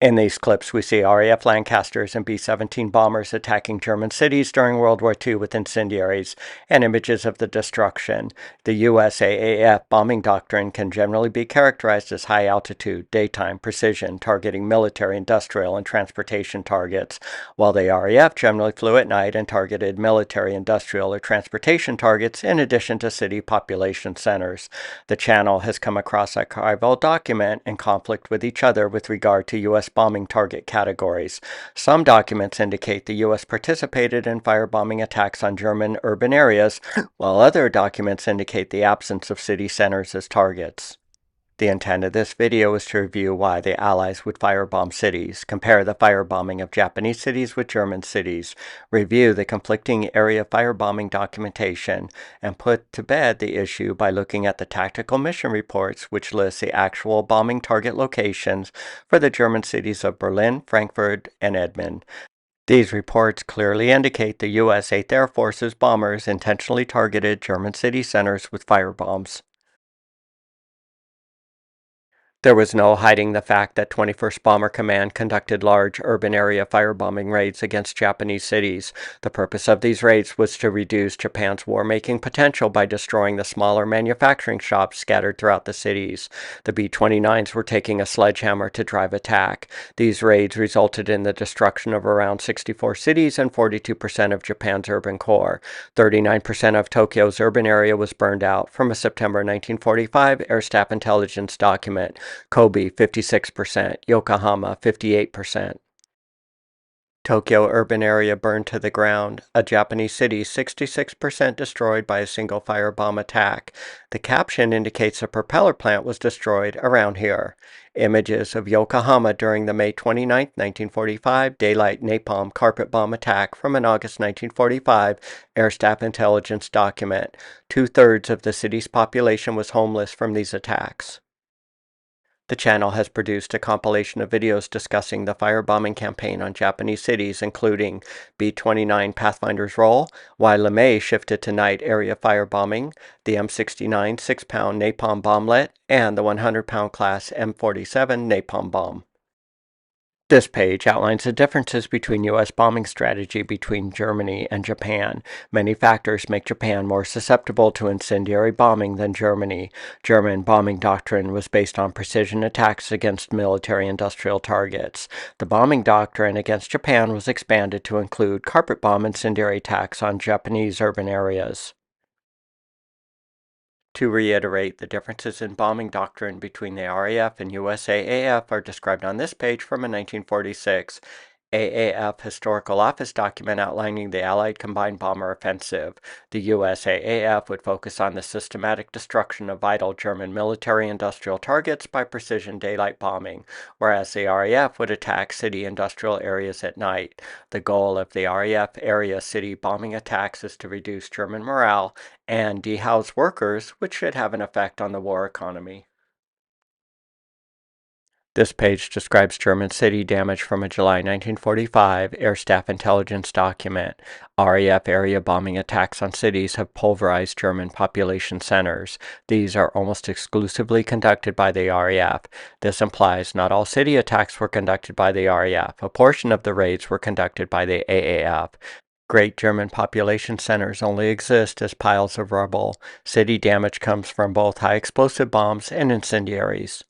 In these clips, we see RAF Lancasters and B-17 bombers attacking German cities during World War II with incendiaries and images of the destruction. The USAAF bombing doctrine can generally be characterized as high altitude, daytime precision, targeting military, industrial, and transportation targets, while the RAF generally flew at night and targeted military, industrial, or transportation targets in addition to city population centers. The channel has come across archival documents in conflict with each other with regard to U.S. bombing target categories. Some documents indicate the U.S. participated in firebombing attacks on German urban areas, while other documents indicate the absence of city centers as targets. The intent of this video is to review why the Allies would firebomb cities, compare the firebombing of Japanese cities with German cities, review the conflicting area firebombing documentation, and put to bed the issue by looking at the tactical mission reports, which list the actual bombing target locations for the German cities of Berlin, Frankfurt, and Emden. These reports clearly indicate the U.S. 8th Air Force's bombers intentionally targeted German city centers with firebombs. There was no hiding the fact that 21st Bomber Command conducted large urban area firebombing raids against Japanese cities. The purpose of these raids was to reduce Japan's war-making potential by destroying the smaller manufacturing shops scattered throughout the cities. The B-29s were taking a sledgehammer to drive attack. These raids resulted in the destruction of around 64 cities and 42% of Japan's urban core. 39% of Tokyo's urban area was burned out from a September 1945 Air Staff intelligence document. Kobe 56%, Yokohama 58%. Tokyo urban area burned to the ground, a Japanese city 66% destroyed by a single firebomb attack. The caption indicates a propeller plant was destroyed around here. Images of Yokohama during the May 29, 1945 daylight napalm carpet bomb attack from an August 1945 Air Staff intelligence document. 2/3 of the city's population was homeless from these attacks. The channel has produced a compilation of videos discussing the firebombing campaign on Japanese cities, including B-29 Pathfinder's role, why LeMay shifted to night area firebombing, the M69 6-pound napalm bomblet, and the 100-pound class M47 napalm bomb. This page outlines the differences between U.S. bombing strategy between Germany and Japan. Many factors make Japan more susceptible to incendiary bombing than Germany. German bombing doctrine was based on precision attacks against military-industrial targets. The bombing doctrine against Japan was expanded to include carpet bomb incendiary attacks on Japanese urban areas. To reiterate, the differences in bombing doctrine between the RAF and USAAF are described on this page from a 1946 AAF Historical Office document outlining the Allied Combined Bomber Offensive. The USAAF would focus on the systematic destruction of vital German military-industrial targets by precision daylight bombing, whereas the RAF would attack city industrial areas at night. The goal of the RAF area city bombing attacks is to reduce German morale and dehouse workers, which should have an effect on the war economy. This page describes German city damage from a July 1945 Air Staff intelligence document. RAF area bombing attacks on cities have pulverized German population centers. These are almost exclusively conducted by the RAF. This implies not all city attacks were conducted by the RAF. A portion of the raids were conducted by the AAF. Great German population centers only exist as piles of rubble. City damage comes from both high explosive bombs and incendiaries.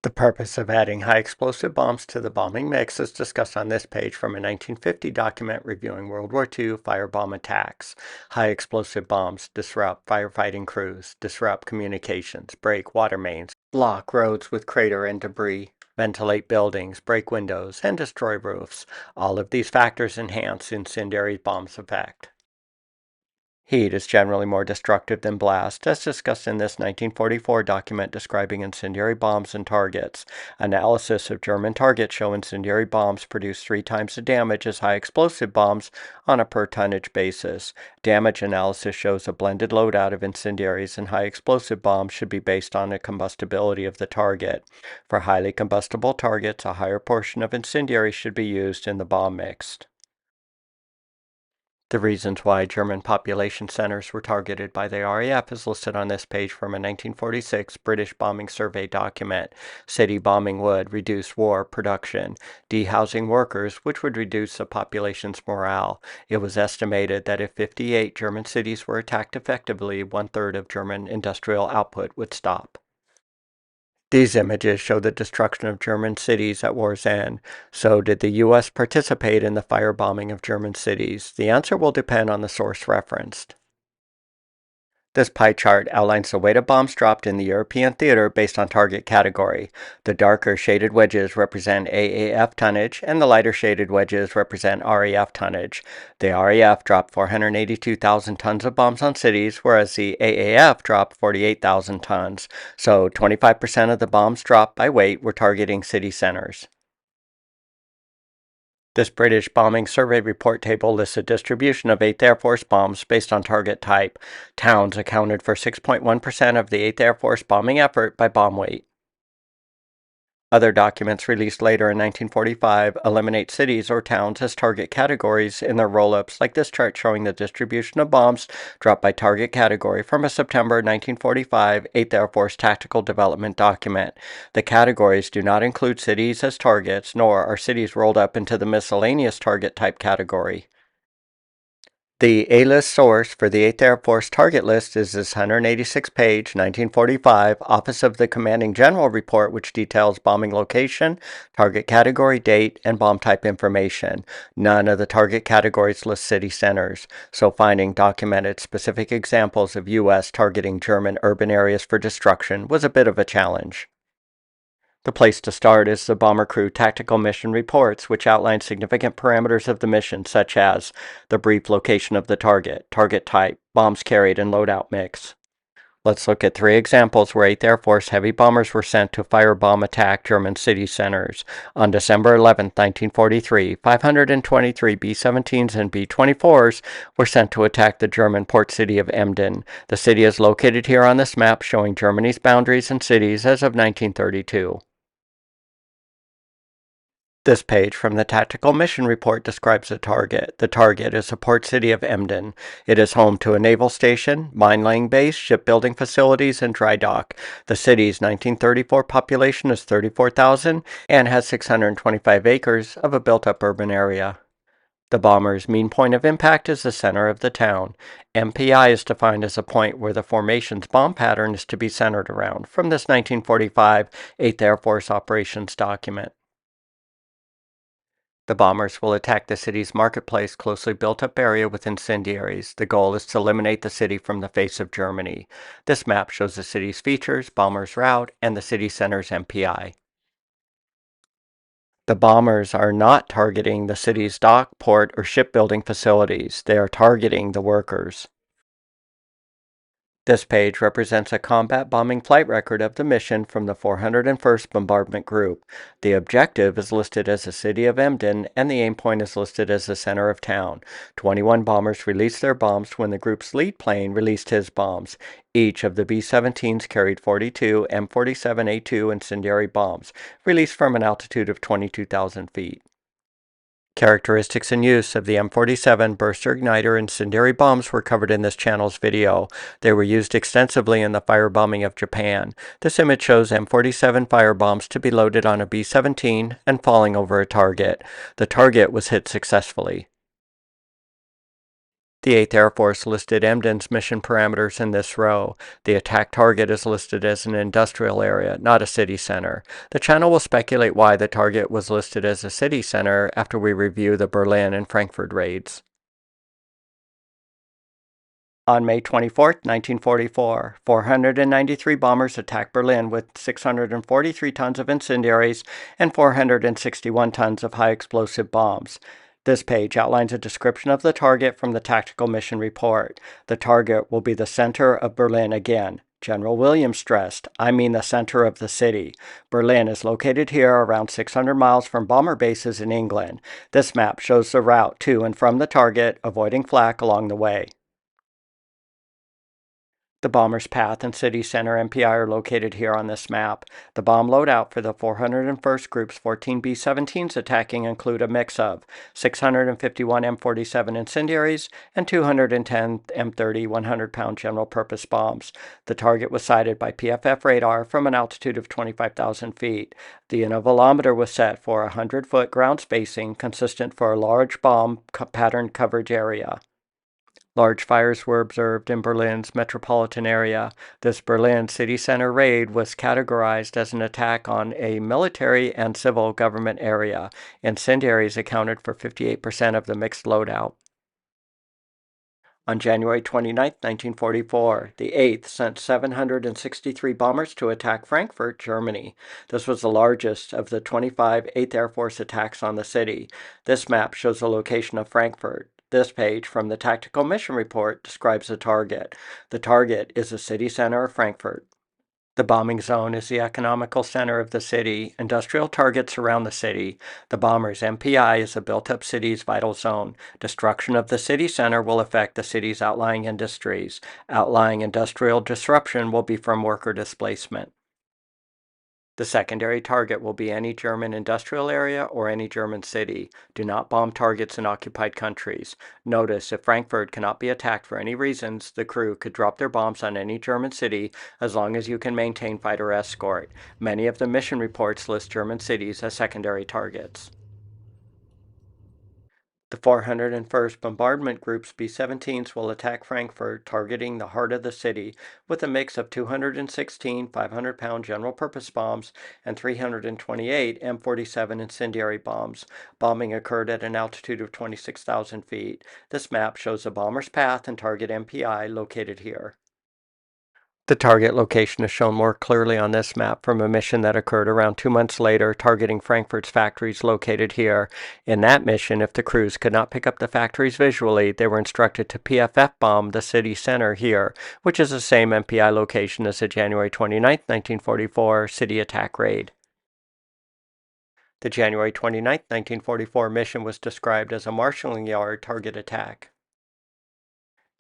The purpose of adding high explosive bombs to the bombing mix is discussed on this page from a 1950 document reviewing World War II firebomb attacks. High explosive bombs disrupt firefighting crews, disrupt communications, break water mains, block roads with crater and debris, ventilate buildings, break windows, and destroy roofs. All of these factors enhance incendiary bombs' effect. Heat is generally more destructive than blast, as discussed in this 1944 document describing incendiary bombs and targets. Analysis of German targets show incendiary bombs produce 3 times the damage as high explosive bombs on a per tonnage basis. Damage analysis shows a blended loadout of incendiaries and high explosive bombs should be based on the combustibility of the target. For highly combustible targets, a higher portion of incendiaries should be used in the bomb mix. The reasons why German population centers were targeted by the RAF is listed on this page from a 1946 British bombing survey document. City bombing would reduce war production, dehousing workers, which would reduce the population's morale. It was estimated that if 58 German cities were attacked effectively, one-third of German industrial output would stop. These images show the destruction of German cities at war's end. So, did the U.S. participate in the firebombing of German cities? The answer will depend on the source referenced. This pie chart outlines the weight of bombs dropped in the European theater based on target category. The darker shaded wedges represent AAF tonnage, and the lighter shaded wedges represent RAF tonnage. The RAF dropped 482,000 tons of bombs on cities, whereas the AAF dropped 48,000 tons. So 25% of the bombs dropped by weight were targeting city centers. This British bombing survey report table lists a distribution of 8th Air Force bombs based on target type. Towns accounted for 6.1% of the 8th Air Force bombing effort by bomb weight. Other documents released later in 1945 eliminate cities or towns as target categories in their roll-ups, like this chart showing the distribution of bombs dropped by target category from a September 1945 8th Air Force Tactical Development document. The categories do not include cities as targets, nor are cities rolled up into the miscellaneous target type category. The A-list source for the 8th Air Force target list is this 186-page 1945 Office of the Commanding General report, which details bombing location, target category, date, and bomb type information. None of the target categories list city centers, so finding documented specific examples of U.S. targeting German urban areas for destruction was a bit of a challenge. The place to start is the Bomber Crew Tactical Mission Reports, which outline significant parameters of the mission, such as the brief location of the target, target type, bombs carried, and loadout mix. Let's look at 3 examples where 8th Air Force heavy bombers were sent to firebomb attack German city centers. On December 11, 1943, 523 B-17s and B-24s were sent to attack the German port city of Emden. The city is located here on this map showing Germany's boundaries and cities as of 1932. This page from the Tactical Mission Report describes the target. The target is the port city of Emden. It is home to a naval station, mine-laying base, shipbuilding facilities, and dry dock. The city's 1934 population is 34,000 and has 625 acres of a built-up urban area. The bomber's mean point of impact is the center of the town. MPI is defined as a point where the formation's bomb pattern is to be centered around, from this 1945 8th Air Force operations document. The bombers will attack the city's marketplace closely built-up area with incendiaries. The goal is to eliminate the city from the face of Germany. This map shows the city's features, bombers' route, and the city center's MPI. The bombers are not targeting the city's dock, port, or shipbuilding facilities. They are targeting the workers. This page represents a combat bombing flight record of the mission from the 401st Bombardment Group. The objective is listed as the city of Emden, and the aim point is listed as the center of town. 21 bombers released their bombs when the group's lead plane released his bombs. Each of the B-17s carried 42 M47A2 incendiary bombs, released from an altitude of 22,000 feet. Characteristics and use of the M47 burster igniter incendiary bombs were covered in this channel's video. They were used extensively in the firebombing of Japan. This image shows M47 firebombs to be loaded on a B-17 and falling over a target. The target was hit successfully. The 8th Air Force listed Emden's mission parameters in this row. The attack target is listed as an industrial area, not a city center. The channel will speculate why the target was listed as a city center after we review the Berlin and Frankfurt raids. On May 24, 1944, 493 bombers attacked Berlin with 643 tons of incendiaries and 461 tons of high explosive bombs. This page outlines a description of the target from the Tactical Mission Report. The target will be the center of Berlin again. General Williams stressed, "I mean the center of the city. Berlin is located here around 600 miles from bomber bases in England. This map shows the route to and from the target, avoiding flak along the way." The bomber's path and city center MPI are located here on this map. The bomb loadout for the 401st Group's 14 B-17s attacking include a mix of 651 M47 incendiaries and 210 M30 100-pound general-purpose bombs. The target was sighted by PFF radar from an altitude of 25,000 feet. The intervalometer was set for a 100-foot ground spacing consistent for a large bomb pattern coverage area. Large fires were observed in Berlin's metropolitan area. This Berlin city center raid was categorized as an attack on a military and civil government area. Incendiaries accounted for 58% of the mixed loadout. On January 29, 1944, the 8th sent 763 bombers to attack Frankfurt, Germany. This was the largest of the 25 8th Air Force attacks on the city. This map shows the location of Frankfurt. This page from the Tactical Mission Report describes the target. The target is the city center of Frankfurt. The bombing zone is the economical center of the city. Industrial targets surround the city. The bomber's MPI is the built-up city's vital zone. Destruction of the city center will affect the city's outlying industries. Outlying industrial disruption will be from worker displacement. The secondary target will be any German industrial area or any German city. Do not bomb targets in occupied countries. Notice, if Frankfurt cannot be attacked for any reasons, the crew could drop their bombs on any German city as long as you can maintain fighter escort. Many of the mission reports list German cities as secondary targets. The 401st Bombardment Group's B-17s will attack Frankfurt, targeting the heart of the city, with a mix of 216 500-pound general-purpose bombs and 328 M47 incendiary bombs. Bombing occurred at an altitude of 26,000 feet. This map shows the bomber's path and target MPI located here. The target location is shown more clearly on this map from a mission that occurred around 2 months later, targeting Frankfurt's factories located here. In that mission, if the crews could not pick up the factories visually, they were instructed to PFF bomb the city center here, which is the same MPI location as the January 29, 1944 city attack raid. The January 29, 1944 mission was described as a marshalling yard target attack.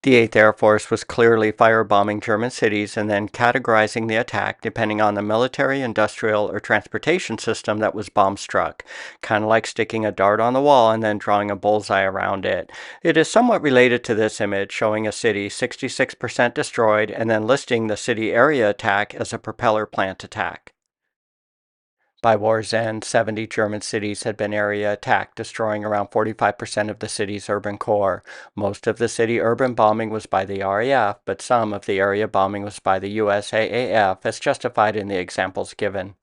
The 8th Air Force was clearly firebombing German cities and then categorizing the attack depending on the military, industrial, or transportation system that was bomb struck, kind of like sticking a dart on the wall and then drawing a bullseye around it. It is somewhat related to this image showing a city 66% destroyed and then listing the city area attack as a propeller plant attack. By war's end, 70 German cities had been area attacked, destroying around 45% of the city's urban core. Most of the city urban bombing was by the RAF, but some of the area bombing was by the USAAF, as justified in the examples given.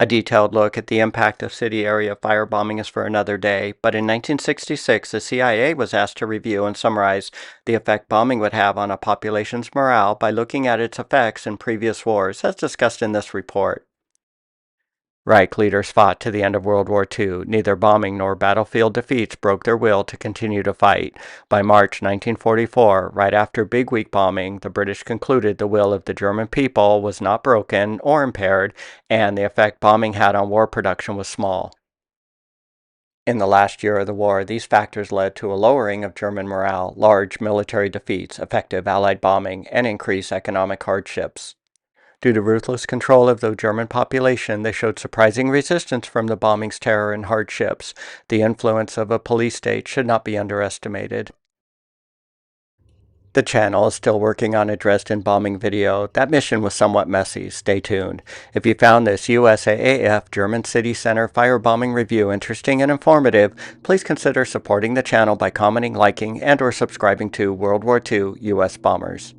A detailed look at the impact of city area firebombing is for another day, but in 1966, the CIA was asked to review and summarize the effect bombing would have on a population's morale by looking at its effects in previous wars, as discussed in this report. Reich leaders fought to the end of World War II. Neither bombing nor battlefield defeats broke their will to continue to fight. By March 1944, right after Big Week bombing, the British concluded the will of the German people was not broken or impaired, and the effect bombing had on war production was small. In the last year of the war, these factors led to a lowering of German morale, large military defeats, effective Allied bombing, and increased economic hardships. Due to ruthless control of the German population, they showed surprising resistance from the bombing's terror and hardships. The influence of a police state should not be underestimated. The channel is still working on a Dresden bombing video. That mission was somewhat messy. Stay tuned. If you found this USAAF German City Center firebombing review interesting and informative, please consider supporting the channel by commenting, liking, and/or subscribing to World War II U.S. Bombers.